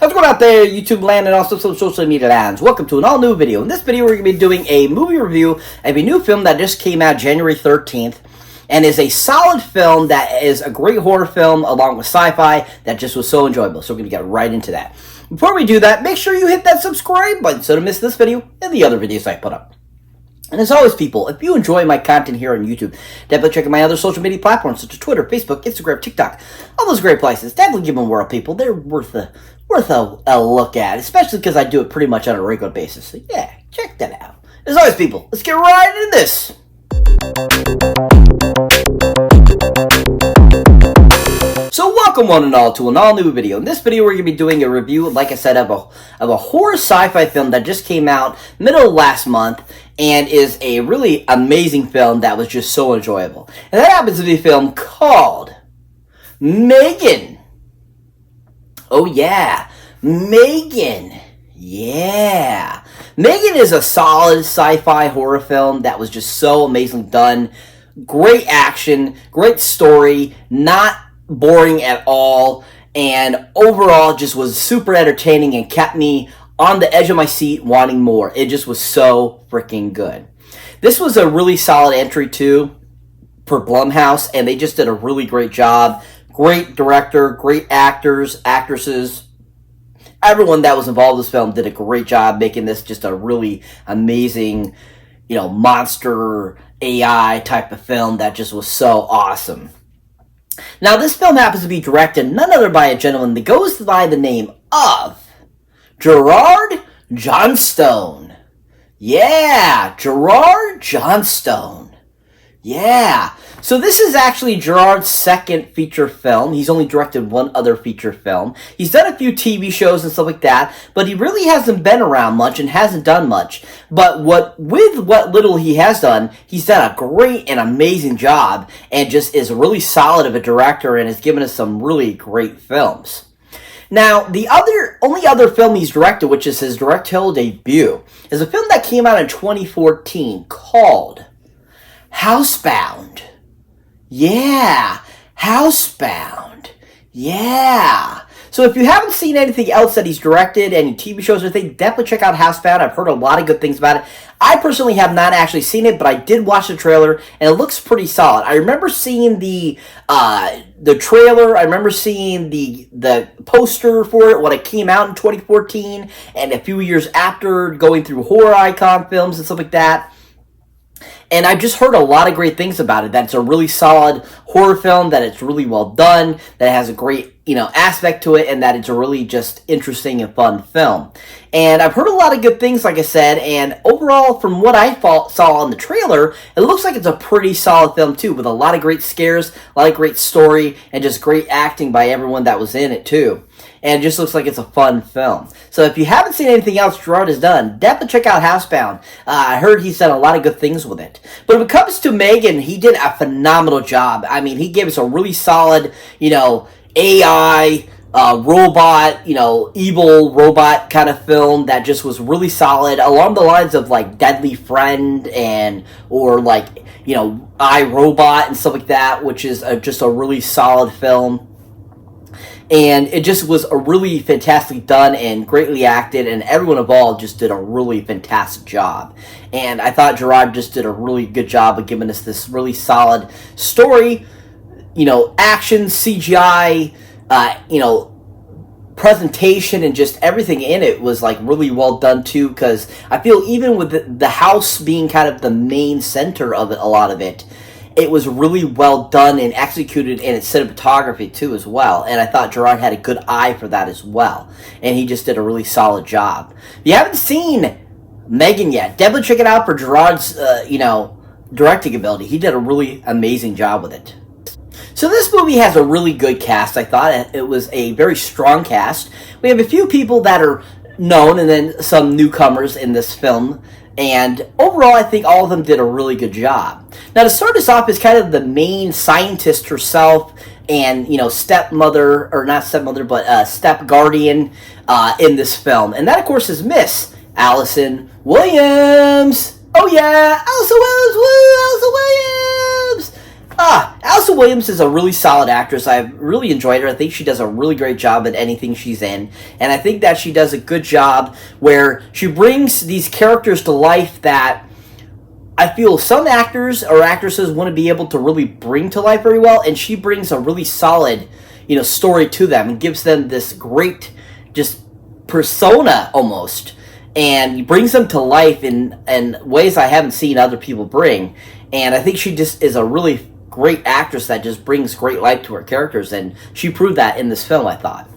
How's it going out there, YouTube land and also some social media lands? Welcome to an all-new video. In this video, we're going to be doing a movie review of a new film that just came out January 13th and is a solid film that is a great horror film along with sci-fi that just was so enjoyable. So we're going to get right into that. Before we do that, make sure you hit that subscribe button so you don't miss this video and the other videos I put up. And as always, people, if you enjoy my content here on YouTube, definitely check out my other social media platforms such as Twitter, Facebook, Instagram, TikTok, all those great places. Definitely give them a whirl, people. They're worth a look at, especially because I do it pretty much on a regular basis. So yeah, check that out. As always, people, let's get right into this. So welcome one and all to an all-new video. In this video, we're going to be doing a review, like I said, of a horror sci-fi film that just came out middle of last month and is a really amazing film that was just so enjoyable. And that happens to be a film called M3GAN. Oh yeah, M3GAN. Yeah. M3GAN is a solid sci-fi horror film that was just so amazingly done. Great action, great story, not boring at all, and overall just was super entertaining and kept me on the edge of my seat wanting more. It just was so freaking good. This was a really solid entry too for Blumhouse, and they just did a really great job. Great director, great actors, actresses. Everyone that was involved in this film did a great job making this just a really amazing, monster AI type of film that just was so awesome. Now, this film happens to be directed none other by a gentleman that goes by the name of Gerard Johnstone. Yeah, Gerard Johnstone. Yeah. So this is actually Gerard's second feature film. He's only directed one other feature film. He's done a few TV shows and stuff like that, but he really hasn't been around much and hasn't done much. But with what little he has done, he's done a great and amazing job and just is really solid of a director and has given us some really great films. Now, the only other film he's directed, which is his directorial debut, is a film that came out in 2014 called Housebound. Yeah, Housebound. Yeah. So if you haven't seen anything else that he's directed, any TV shows or anything, definitely check out Housebound. I've heard a lot of good things about it. I personally have not actually seen it, but I did watch the trailer, and it looks pretty solid. I remember seeing the trailer. I remember seeing the poster for it when it came out in 2014, and a few years after, going through horror icon films and stuff like that. And I've just heard a lot of great things about it, that it's a really solid horror film, that it's really well done, that it has a great, aspect to it, and that it's a really just interesting and fun film. And I've heard a lot of good things, like I said, and overall, from what I saw on the trailer, it looks like it's a pretty solid film, too, with a lot of great scares, a lot of great story, and just great acting by everyone that was in it, too. And it just looks like it's a fun film. So if you haven't seen anything else Gerard has done, definitely check out Housebound. I heard he's done a lot of good things with it. But when it comes to M3GAN, he did a phenomenal job. I mean, he gave us a really solid, AI, robot, evil robot kind of film that just was really solid, along the lines of like Deadly Friend or iRobot and stuff like that, which is just a really solid film. And it just was a really fantastically done and greatly acted, and everyone involved just did a really fantastic job. And I thought Gerard just did a really good job of giving us this really solid story, action, CGI, presentation, and just everything in it was like really well done too, because I feel even with the house being kind of the main center of it, a lot of it, it was really well done and executed in its cinematography too as well. And I thought Gerard had a good eye for that as well. And he just did a really solid job. If you haven't seen M3GAN yet, definitely check it out for Gerard's, directing ability. He did a really amazing job with it. So this movie has a really good cast. I thought it was a very strong cast. We have a few people that are known and then some newcomers in this film. And overall, I think all of them did a really good job. Now, to start us off is kind of the main scientist herself and, stepmother, or not stepmother, but step guardian in this film. And that, of course, is Miss Allison Williams. Oh, yeah, Allison Williams, woo, Allison Williams. Allison Williams is a really solid actress. I've really enjoyed her. I think she does a really great job at anything she's in. And I think that she does a good job where she brings these characters to life that I feel some actors or actresses wouldn't be able to really bring to life very well. And she brings a really solid, story to them and gives them this great, just persona almost. And brings them to life in ways I haven't seen other people bring. And I think she just is a really great actress that just brings great life to her characters, and she proved that in this film, I thought.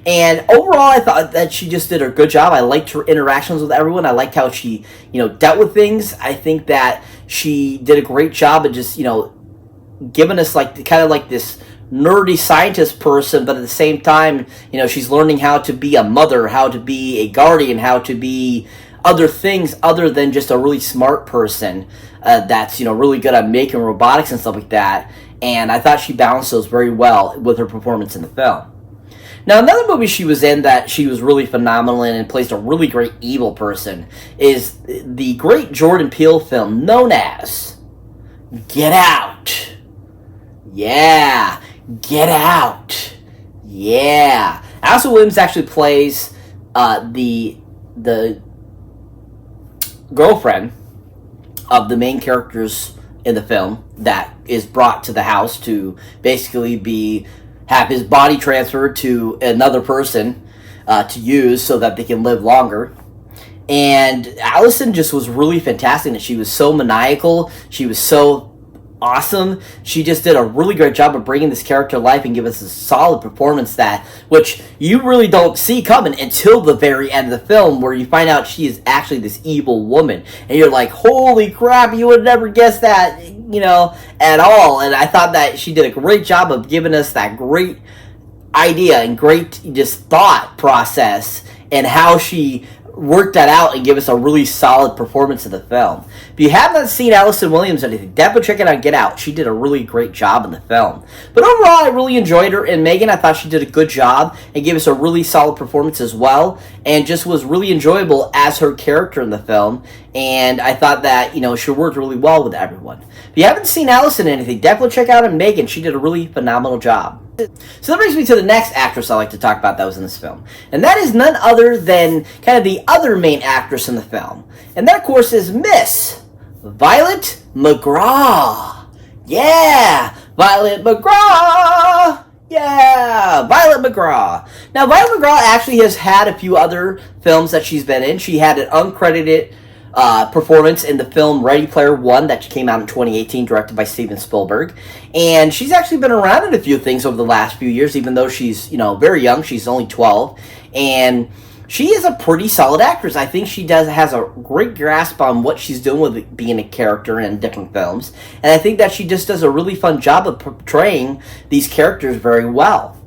And overall, I thought that she just did a good job. I liked her interactions with everyone. I liked how she, dealt with things. I think that she did a great job of just, giving us kind of this nerdy scientist person, but at the same time, she's learning how to be a mother, how to be a guardian, how to be other things other than just a really smart person that's really good at making robotics and stuff like that. And I thought she balanced those very well with her performance in the film. Now, another movie she was in that she was really phenomenal in and plays a really great evil person is the great Jordan Peele film known as Get Out. Yeah, Get Out. Yeah. Allison Williams actually plays the girlfriend of the main characters in the film that is brought to the house to basically have his body transferred to another person to use so that they can live longer. And Allison just was really fantastic, and she was so maniacal. She was so awesome. She just did a really great job of bringing this character to life and give us a solid performance which you really don't see coming until the very end of the film, where you find out she is actually this evil woman. And you're like, holy crap, you would never guess that, at all. And I thought that she did a great job of giving us that great idea and great just thought process and how she worked that out and give us a really solid performance of the film. If you have not seen Allison Williams or anything, definitely check it out, Get Out. She did a really great job in the film. But overall, I really enjoyed her. And M3GAN, I thought she did a good job and gave us a really solid performance as well. And just was really enjoyable as her character in the film. And I thought that, she worked really well with everyone. If you haven't seen Allison in anything, definitely check out M3GAN. She did a really phenomenal job. So that brings me to the next actress I like to talk about that was in this film. And that is none other than kind of the other main actress in the film. And that, of course, is Miss Violet McGraw. Yeah! Violet McGraw! Yeah! Violet McGraw. Now, Violet McGraw actually has had a few other films that she's been in. She had an uncredited performance in the film Ready Player One that came out in 2018, directed by Steven Spielberg. And she's actually been around in a few things over the last few years, even though she's, very young. She's only 12. And she is a pretty solid actress. I think she has a great grasp on what she's doing with being a character in different films. And I think that she just does a really fun job of portraying these characters very well.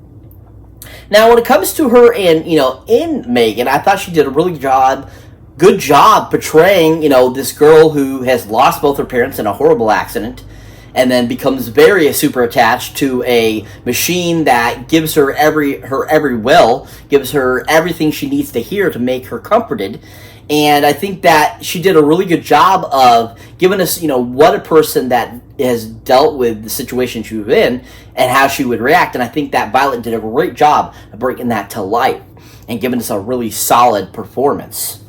Now, when it comes to her in M3GAN, I thought she did a really good job portraying, this girl who has lost both her parents in a horrible accident and then becomes very super attached to a machine that gives her every will, gives her everything she needs to hear to make her comforted. And I think that she did a really good job of giving us, what a person that has dealt with the situation she was in and how she would react. And I think that Violet did a great job of bringing that to life and giving us a really solid performance.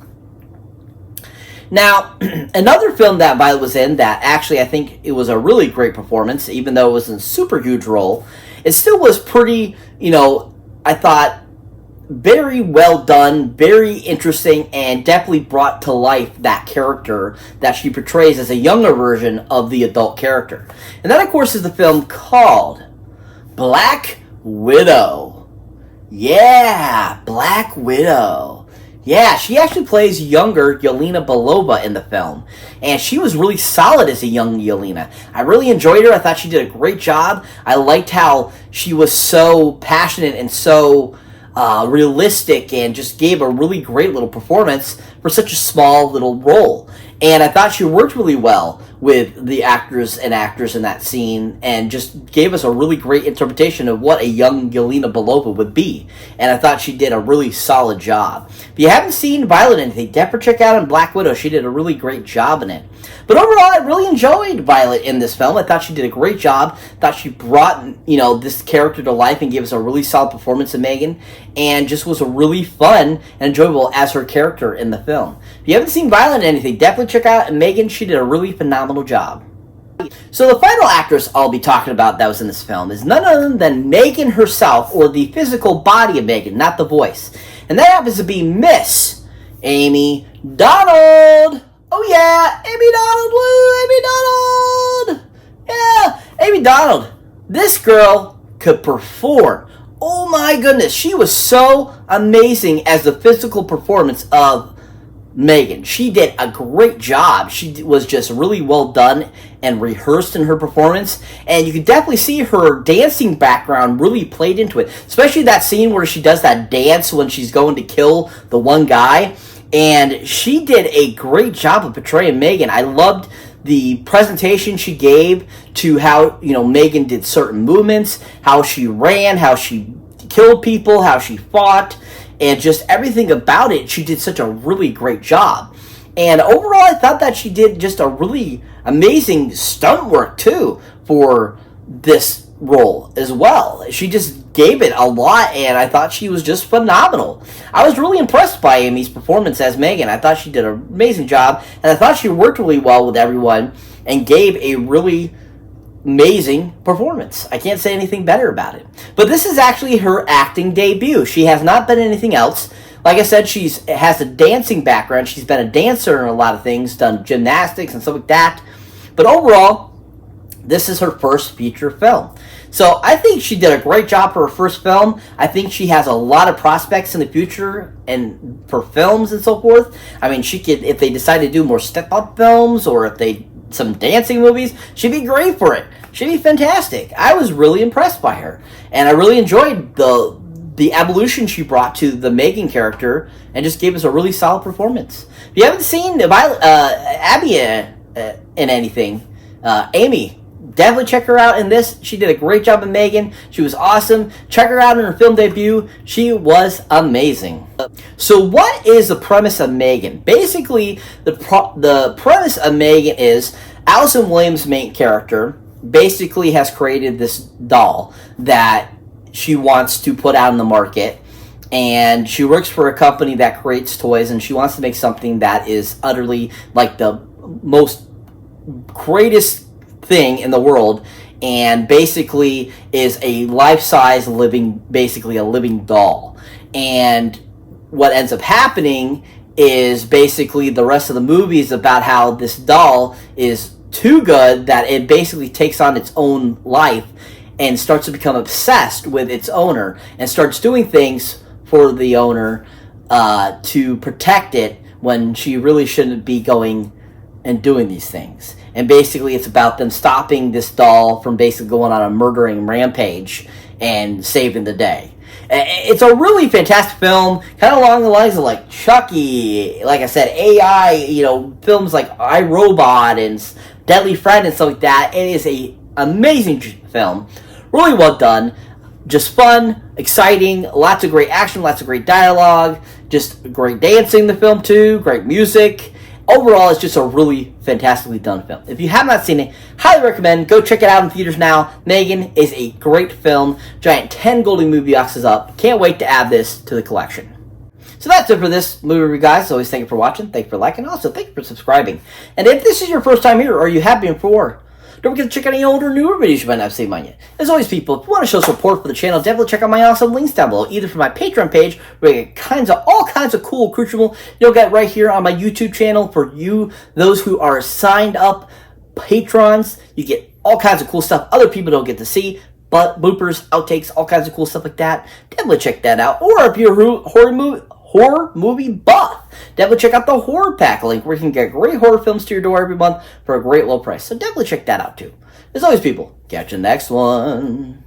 Now, another film that Violet was in that actually I think it was a really great performance, even though it wasn't a super huge role, it still was pretty, I thought, very well done, very interesting, and definitely brought to life that character that she portrays as a younger version of the adult character. And that, of course, is the film called Black Widow. Yeah, Black Widow. Yeah, she actually plays younger Yelena Belova in the film. And she was really solid as a young Yelena. I really enjoyed her. I thought she did a great job. I liked how she was so passionate and so realistic and just gave a really great little performance for such a small little role. And I thought she worked really well with the actors and actors in that scene, and just gave us a really great interpretation of what a young Yelena Belova would be. And I thought she did a really solid job. If you haven't seen Violet in anything, definitely check out on Black Widow. She did a really great job in it. But overall, I really enjoyed Violet in this film. I thought she did a great job. Thought she brought, this character to life and gave us a really solid performance of M3GAN, and just was a really fun and enjoyable as her character in the film. If you haven't seen Violet in anything, definitely check out M3GAN. She did a really phenomenal job. So the final actress I'll be talking about that was in this film is none other than M3GAN herself, or the physical body of M3GAN, not the voice. And that happens to be Miss Amy Donald. Oh yeah, Amy Donald, woo, Amy Donald. Yeah, Amy Donald. This girl could perform. Oh my goodness, she was so amazing as the physical performance of M3GAN. She did a great job. She was just really well done and rehearsed in her performance, and you could definitely see her dancing background really played into it, especially that scene where she does that dance when she's going to kill the one guy. And she did a great job of portraying M3GAN. I loved the presentation she gave to how, M3GAN did certain movements, how she ran, how she killed people, how she fought, and just everything about it. She did such a really great job. And overall, I thought that she did just a really amazing stunt work, too, for this role as well. She just gave it a lot, and I thought she was just phenomenal. I was really impressed by Amy's performance as M3GAN. I thought she did an amazing job, and I thought she worked really well with everyone and gave a really amazing performance. I can't say anything better about it. But this is actually her acting debut. She has not been anything else. Like I said, she has a dancing background. She's been a dancer in a lot of things, done gymnastics and stuff like that. But overall, this is her first feature film. So I think she did a great job for her first film. I think she has a lot of prospects in the future and for films and so forth. I mean, she could, if they decide to do more step-up films or if they some dancing movies, she'd be great for it. She'd be fantastic. I was really impressed by her, and I really enjoyed the evolution she brought to the M3GAN character, and just gave us a really solid performance. If you haven't seen Abby in anything, Amy, definitely check her out in this. She did a great job in M3GAN. She was awesome. Check her out in her film debut. She was amazing. So what is the premise of M3GAN? Basically, the premise of M3GAN is Allison Williams' main character basically has created this doll that she wants to put out in the market, and she works for a company that creates toys, and she wants to make something that is utterly like the most greatest thing in the world, and basically is a life-size living doll. And what ends up happening is basically the rest of the movie is about how this doll is too good that it basically takes on its own life and starts to become obsessed with its owner and starts doing things for the owner to protect it when she really shouldn't be going and doing these things. And basically it's about them stopping this doll from basically going on a murdering rampage and saving the day. It's a really fantastic film, kind of along the lines of like Chucky, like I said, AI, films like I, Robot and Deadly Friend and stuff like that. It is a amazing film, really well done, just fun, exciting, lots of great action, lots of great dialogue, just great dancing in the film too, great music. Overall, it's just a really fantastically done film. If you have not seen it, highly recommend. Go check it out in theaters now. M3GAN is a great film. Giant 10 golden movie boxes up. Can't wait to add this to the collection. So that's it for this movie review, guys. As always, thank you for watching. Thank you for liking. Also, thank you for subscribing. And if this is your first time here, or you have been before, don't forget to check out any older, newer videos you might not have seen mine yet. As always, people, if you want to show support for the channel, definitely check out my awesome links down below, either for my Patreon page, where you get all kinds of cool accoutrement you'll get right here on my YouTube channel. For you, those who are signed up patrons, you get all kinds of cool stuff other people don't get to see, but bloopers, outtakes, all kinds of cool stuff like that. Definitely check that out. Or if you're a horror movie buff, definitely check out the horror pack link, where you can get great horror films to your door every month for a great low price. So definitely check that out too. As always, people, catch you next one.